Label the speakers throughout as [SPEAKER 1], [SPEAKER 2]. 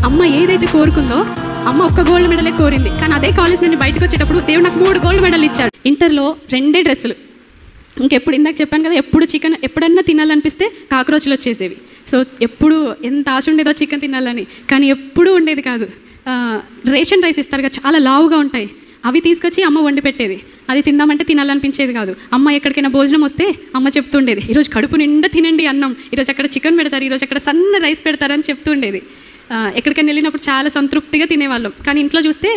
[SPEAKER 1] అమ్మ ఏదైతే కోరుకుందో అమ్మ ఒక్క గోల్డ్ మెడలే కోరింది, కానీ అదే కాలేజ్ నుండి బయటకు వచ్చేటప్పుడు దేవుడు నాకు 3 గోల్డ్ మెడల్ ఇచ్చాడు. ఇంటర్లో 2 డ్రెస్సులు. ఇంకెప్పుడు ఇందాక చెప్పాను కదా, ఎప్పుడు చికెన్ ఎప్పుడన్నా తినాలనిపిస్తే కాక్రోచ్లు వచ్చేసేవి. సో ఎప్పుడు ఎంత ఆశ ఉండేదో చికెన్ తినాలని, కానీ ఎప్పుడూ ఉండేది కాదు. రేషన్ రైస్ ఇస్తారు కదా, చాలా లావుగా ఉంటాయి, అవి తీసుకొచ్చి అమ్మ వండి పెట్టేది. అది తిందామంటే తినాలనిపించేది కాదు. అమ్మ ఎక్కడికైనా భోజనం వస్తే అమ్మ చెప్తుండేది, ఈరోజు కడుపు నిండా తినండి అన్నం, ఈరోజు అక్కడ చికెన్ పెడతారు, ఈరోజు అక్కడ సన్న రైస్ పెడతారని చెప్తుండేది. ఎక్కడికైనా వెళ్ళినప్పుడు చాలా సంతృప్తిగా తినేవాళ్ళం. కానీ ఇంట్లో చూస్తే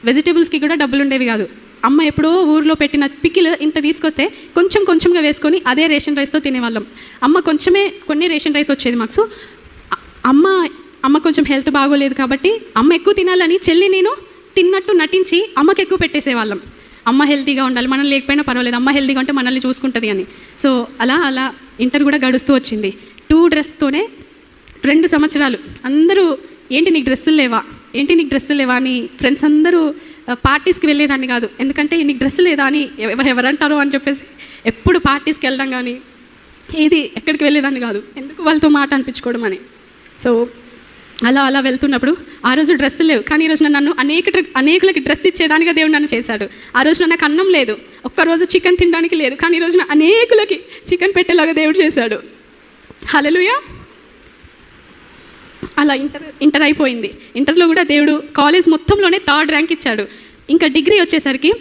[SPEAKER 1] వెజిటేబుల్స్కి కూడా డబ్బులు ఉండేవి కాదు. అమ్మ ఎప్పుడో ఊరిలో పెట్టిన పికిల్ ఇంత తీసుకొస్తే కొంచెం కొంచెంగా వేసుకొని అదే రేషన్ రైస్తో తినేవాళ్ళం. అమ్మ కొన్ని రేషన్ రైస్ వచ్చేది మాకు. సో అమ్మ కొంచెం హెల్త్ బాగోలేదు కాబట్టి అమ్మ ఎక్కువ తినాలని చెల్లి నేను తిన్నట్టు నటించి అమ్మకి ఎక్కువ పెట్టేసేవాళ్ళం. అమ్మ హెల్తీగా ఉండాలి, మనం లేకపోయినా పర్వాలేదు, అమ్మ హెల్తీగా ఉంటే మనల్ని చూసుకుంటుంది అని. సో అలా ఇంటర్ కూడా గడుస్తూ వచ్చింది. 2 డ్రెస్తోనే 2 సంవత్సరాలు. అందరూ ఏంటి నీకు డ్రెస్సులు లేవా అని ఫ్రెండ్స్ అందరూ పార్టీస్కి వెళ్ళేదాన్ని కాదు. ఎందుకంటే నీకు డ్రెస్ లేదా అని ఎవరంటారో అని చెప్పేసి ఎప్పుడు పార్టీస్కి వెళ్ళడం కానీ ఏది ఎక్కడికి వెళ్ళేదాన్ని కాదు, ఎందుకు వాళ్ళతో మాట అనిపించుకోవడం అని. సో అలా వెళ్తున్నప్పుడు ఆ రోజు డ్రెస్సులు లేవు, కానీ ఈరోజు నన్ను అనేకులకి డ్రెస్ ఇచ్చేదానిగా దేవుడు నన్ను చేశాడు. ఆ రోజున నాకు అన్నం లేదు, ఒక్కరోజు చికెన్ తినడానికి లేదు, కానీ ఈ రోజున అనేకులకి చికెన్ పెట్టేలాగా దేవుడు చేశాడు. హల్లెలూయా. అలా ఇంటర్ అయిపోయింది. ఇంటర్లో కూడా దేవుడు కాలేజ్ మొత్తంలోనే 3rd ర్యాంక్ ఇచ్చాడు. ఇంకా డిగ్రీ వచ్చేసరికి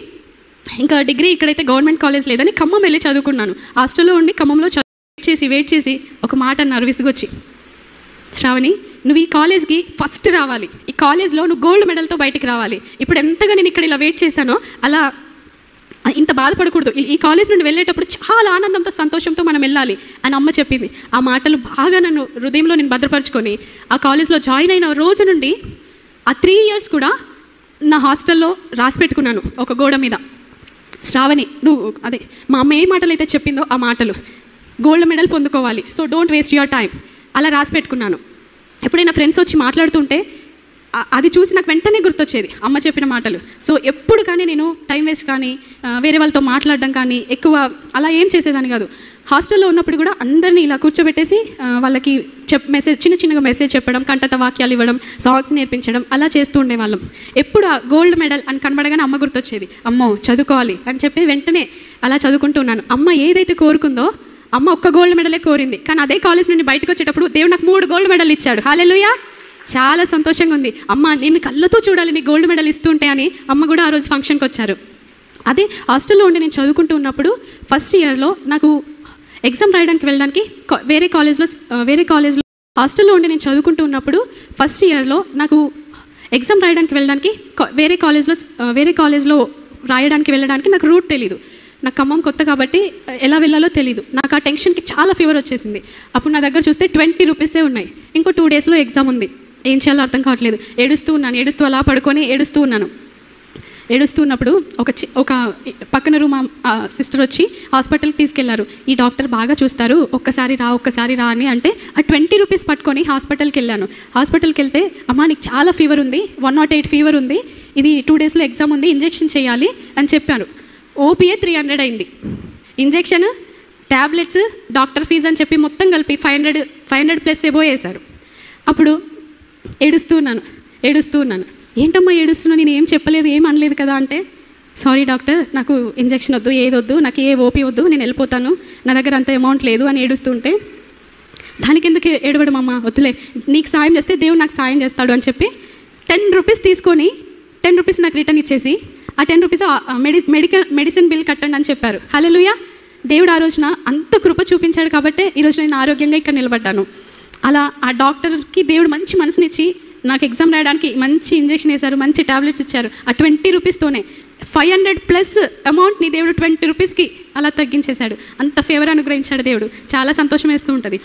[SPEAKER 1] డిగ్రీ ఇక్కడైతే గవర్నమెంట్ కాలేజ్ లేదని ఖమ్మం వెళ్ళి చదువుకున్నాను. హాస్టల్లో ఉండి ఖమ్మంలో వెయిట్ చేసి ఒక మాట అన్నారు విసుగొచ్చి, శ్రావణి నువ్వు ఈ కాలేజ్కి ఫస్ట్ రావాలి, ఈ కాలేజ్లో నువ్వు గోల్డ్ మెడల్తో బయటికి రావాలి. ఇప్పుడు ఎంతగా నేను ఇక్కడ ఇలా వెయిట్ చేశానో అలా ఇంత బాధపడకూడదు, ఈ కాలేజ్ నుండి వెళ్ళేటప్పుడు చాలా ఆనందంతో సంతోషంతో మనం వెళ్ళాలి అని అమ్మ చెప్పింది. ఆ మాటలు బాగా నన్ను హృదయంలో నేను భద్రపరుచుకొని ఆ కాలేజ్లో జాయిన్ అయిన రోజు నుండి ఆ 3 years కూడా నా హాస్టల్లో రాసి పెట్టుకున్నాను ఒక గోడ మీద, శ్రావణి నువ్వు అదే మా అమ్మ ఏ మాటలు అయితే చెప్పిందో ఆ మాటలు, గోల్డ్ మెడల్ పొందుకోవాలి, so don't waste your time, అలా రాసి పెట్టుకున్నాను. ఎప్పుడైనా ఫ్రెండ్స్ వచ్చి మాట్లాడుతుంటే అది చూసి నాకు వెంటనే గుర్తొచ్చేది అమ్మ చెప్పిన మాటలు. సో ఎప్పుడు కానీ నేను టైం వేస్ట్ కానీ వేరే వాళ్ళతో మాట్లాడడం కానీ ఎక్కువ అలా ఏం చేసేదాన్ని కాదు. హాస్టల్లో ఉన్నప్పుడు కూడా అందరినీ ఇలా కూర్చోబెట్టేసి వాళ్ళకి చిన్నగా మెసేజ్ చెప్పడం, కంటత వాక్యాలు ఇవ్వడం, సాంగ్స్ నేర్పించడం అలా చేస్తూ ఉండేవాళ్ళం. ఎప్పుడు ఆ గోల్డ్ మెడల్ అని కనబడగానే అమ్మ గుర్తొచ్చేది, అమ్మో చదువుకోవాలి అని చెప్పి వెంటనే అలా చదువుకుంటూ ఉన్నాను. అమ్మ ఏదైతే కోరుకుందో అమ్మ ఒక్క గోల్డ్ మెడలే కోరింది, కానీ అదే కాలేజ్ నుండి బయటకు వచ్చేటప్పుడు దేవుడు నాకు 3 గోల్డ్ మెడల్ ఇచ్చాడు. హల్లెలూయా. చాలా సంతోషంగా ఉంది. అమ్మ నేను కళ్ళతో చూడాలి నీ గోల్డ్ మెడల్ ఇస్తుంటే అని అమ్మ కూడా ఆ రోజు ఫంక్షన్కి వచ్చారు. అదే హాస్టల్లో ఉండి నేను చదువుకుంటూ ఉన్నప్పుడు ఫస్ట్ ఇయర్లో నాకు ఎగ్జామ్ రాయడానికి వెళ్ళడానికి వేరే కాలేజ్లో హాస్టల్లో ఉండి నేను చదువుకుంటూ ఉన్నప్పుడు ఫస్ట్ ఇయర్లో నాకు ఎగ్జామ్ రాయడానికి వెళ్ళడానికి వేరే కాలేజ్లో రాయడానికి వెళ్ళడానికి నాకు రూట్ తెలీదు. నాకు ఖమ్మం కొత్త కాబట్టి ఎలా వెళ్ళాలో తెలీదు. నాకు ఆ టెన్షన్కి చాలా ఫీవర్ వచ్చేసింది. అప్పుడు నా దగ్గర చూస్తే 20 రూపీసే ఉన్నాయి. ఇంకో 2 daysలో ఎగ్జామ్ ఉంది, ఏం చేయాలో అర్థం కావట్లేదు. ఏడుస్తూ అలా పడుకొని ఏడుస్తున్నప్పుడు ఒక పక్కన రూమ్ సిస్టర్ వచ్చి హాస్పిటల్కి తీసుకెళ్లారు. ఈ డాక్టర్ బాగా చూస్తారు, ఒక్కసారి రా అని అంటే ఆ 20 రూపీస్ పట్టుకొని హాస్పిటల్కి వెళ్ళాను. హాస్పిటల్కి వెళ్తే అమ్మా నీకు చాలా ఫీవర్ ఉంది, 108 ఫీవర్ ఉంది, ఇది 2 daysలో ఎగ్జామ్ ఉంది, ఇంజెక్షన్ చేయాలి అని చెప్పాను. ఓపీఏ 300 అయింది, ఇంజెక్షన్, ట్యాబ్లెట్స్, డాక్టర్ ఫీజు అని చెప్పి మొత్తం కలిపి 500 ప్లస్ ఏబో వేశారు. అప్పుడు ఏడుస్తున్నాను. ఏంటమ్మా ఏడుస్తున్నా, నేను ఏం చెప్పలేదు, ఏం అనలేదు కదా అంటే, సారీ డాక్టర్ నాకు ఇంజెక్షన్ వద్దు, ఏదొద్దు, నాకు ఏ ఓపీ వద్దు, నేను వెళ్ళిపోతాను, నా దగ్గర అంత అమౌంట్ లేదు అని ఏడుస్తుంటే, దానికి ఎందుకు ఏడవడం అమ్మా, వద్దులే, నీకు సాయం చేస్తే దేవుడు నాకు సాయం చేస్తాడు అని చెప్పి 10 రూపీస్ తీసుకొని 10 రూపీస్ నాకు రిటర్న్ ఇచ్చేసి ఆ 10 రూపీస్ మెడిసిన్ బిల్ కట్టండి అని చెప్పారు. హల్లెలూయా. దేవుడు ఆ రోజున అంత కృప చూపించాడు కాబట్టి ఈరోజు నేను ఆరోగ్యంగా ఇక్కడ నిలబడ్డాను. అలా ఆ డాక్టర్కి దేవుడు మంచి మనసునిచ్చి నాకు ఎగ్జామ్ రాయడానికి మంచి ఇంజెక్షన్ వేశారు, మంచి ట్యాబ్లెట్స్ ఇచ్చారు. ఆ 20 రూపీస్తోనే 500 ప్లస్ అమౌంట్ని దేవుడు 20 రూపీస్కి అలా తగ్గించేశాడు. అంత ఫేవర్ అనుగ్రహించాడు దేవుడు. చాలా సంతోషం వేస్తూ ఉంటుంది.